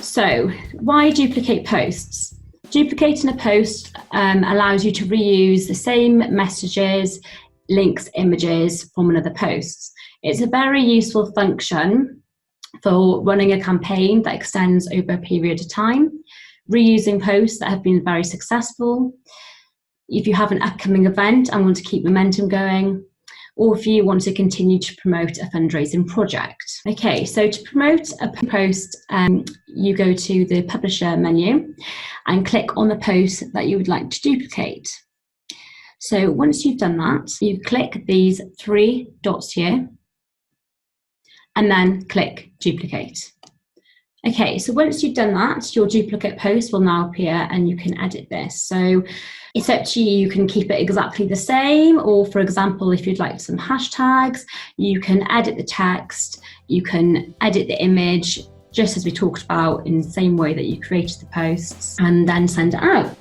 So why duplicate posts? Duplicating a post allows you to reuse the same messages, links, images from another post. It's a very useful function for running a campaign that extends over a period of time, reusing posts that have been very successful, if you have an upcoming event and want to keep momentum going, or if you want to continue to promote a fundraising project. Okay, so to promote a post, you go to the publisher menu and click on the post that you would like to duplicate. So once you've done that, you click these 3 dots here and then click duplicate. Okay, so once you've done that, your duplicate post will now appear and you can edit this. So it's up to you, you can keep it exactly the same, or for example, if you'd like some hashtags, you can edit the text, you can edit the image, just as we talked about in the same way that you created the posts, and then send it out.